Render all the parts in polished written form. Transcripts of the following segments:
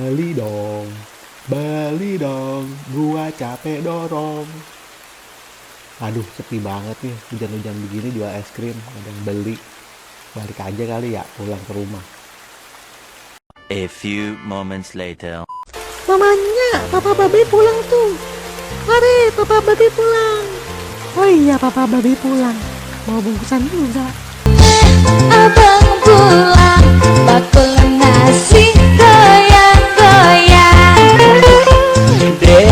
beli dong, gua capek dorong. Aduh, sepi banget nih, hujan-hujan begini jual es krim, ada yang beli. Balik aja kali ya, pulang ke rumah. A few moments later. Mamanya, Papa Babe pulang tuh. Mari, Papa Babe pulang. Oh iya, Papa Babe pulang. Mau bungkusan juga. Abang pulang, bakul nasi goyang-goyang. Dek,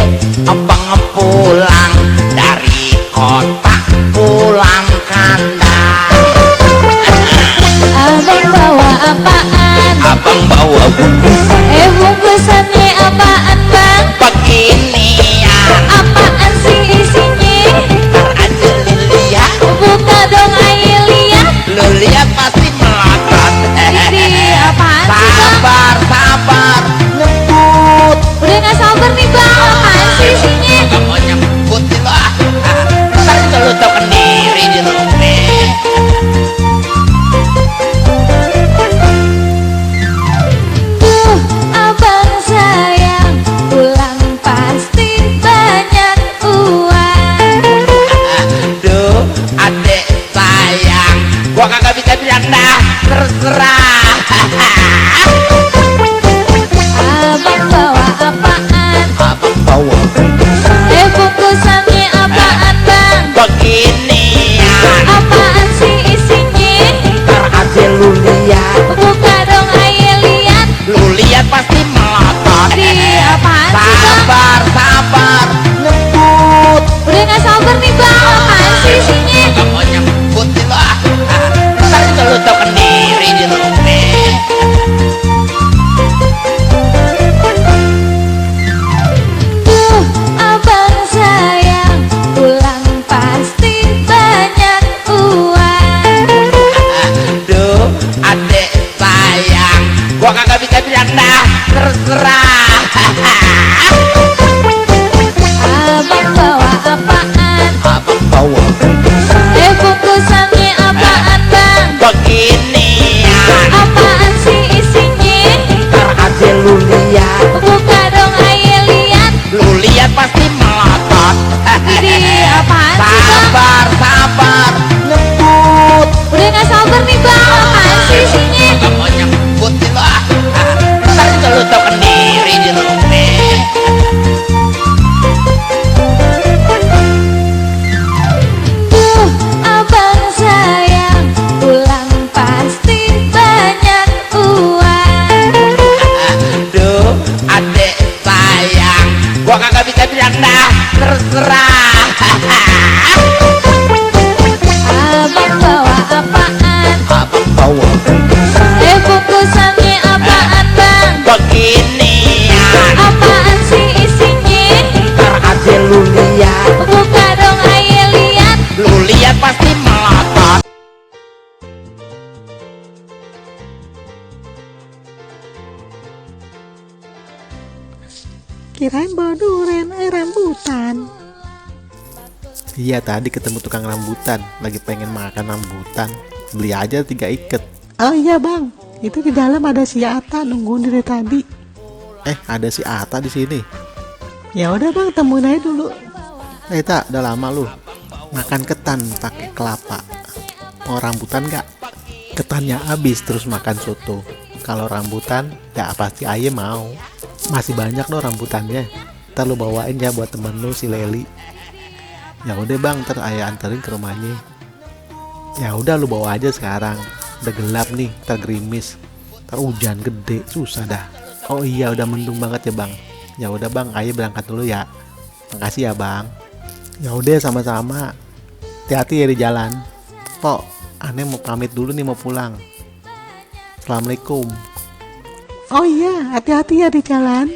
abang pulang dari kota, pulang kandang. Abang bawa apaan? Abang bawa bungkusan Bungkusannya apaan bang? beginian. Apaan sih isinya? Ntar aja lu lihat, Buka dong ayo lihat. lu lihat pasti melotot. Ini apaan sih bang? Sabar, sabar, nyebut. Udah gak sabar nih bang, apaan sih isinya? Gak mau nyebut sih lo. Ntar juga lu tau sendiri di rumah. Duh, abang sayang, pulang pasti banyak uang. Aduh, adek sayang, gua kagak bisa bilang dah, terserah. Abang bawa apaan? Abang bawa bungkusan Bungkusannya apaan bang? beginian. Apaan sih isinya? Ntar aja lu lihat, Buka dong ayo lihat. lu lihat pasti melotot. Ini apaan sih bang? Sabar, sabar, nyebut. Udah gak sabar nih bang, apaan sih isinya? Gak mau nyebut sih lo. Ntar juga lu tau sendiri di rumah. Duh, abang sayang, pulang pasti banyak uang. Aduh, adek sayang, gua kagak bisa bilang dah, terserah. Abang bawa apaan? Abang bawa bungkusan Bungkusannya apaan bang? beginian. Apaan sih isinya? Ntar aja lu lihat, Buka dong ayo lihat. lu lihat pasti melotot. Ini apaan sih bang? Sabar, sabar, nyebut. Udah gak sabar nih bang, apaan sih isinya? Gak mau nyebut sih lo. Ntar juga lu tau sendiri di rumah. Duh, abang sayang, pulang pasti banyak uang. Aduh, adek sayang, gua kagak bisa bilang dah, terserah. Abang bawa apaan? Abang bawa bungkusan Bungkusannya apaan bang? beginian. Apaan sih isinya? Ntar aja lu lihat, Buka dong ayo lihat. lu lihat pasti melotot. Kirain bawa duren, rambutan. Iya, tadi ketemu tukang rambutan, lagi pengen makan rambutan. Beli aja 3 iket. Oh iya bang, itu di dalam ada si Ata nungguin dari tadi. Ada si Ata di sini. Ya udah bang, temuin aja dulu. Tak, udah lama lu makan ketan pakai kelapa. Mau rambutan nggak? Ketannya habis terus makan soto. Kalau rambutan, ya pasti Aye mau. Masih banyak loh rambutannya. Ntar lu bawain ya buat temen lu si Leli. Ya udah bang, ntar Aye anterin ke rumahnya. Ya udah lu bawa aja sekarang. Udah gelap nih, ntar gerimis. Ntar hujan gede, susah dah. Oh iya, udah mendung banget ya bang. Ya udah bang, Aye berangkat dulu ya. Makasih ya bang. Ya udah sama-sama. Hati-hati ya di jalan. Pok, aneh mau pamit dulu nih, mau pulang. Assalamualaikum. Oh iya, hati-hati ya di jalan.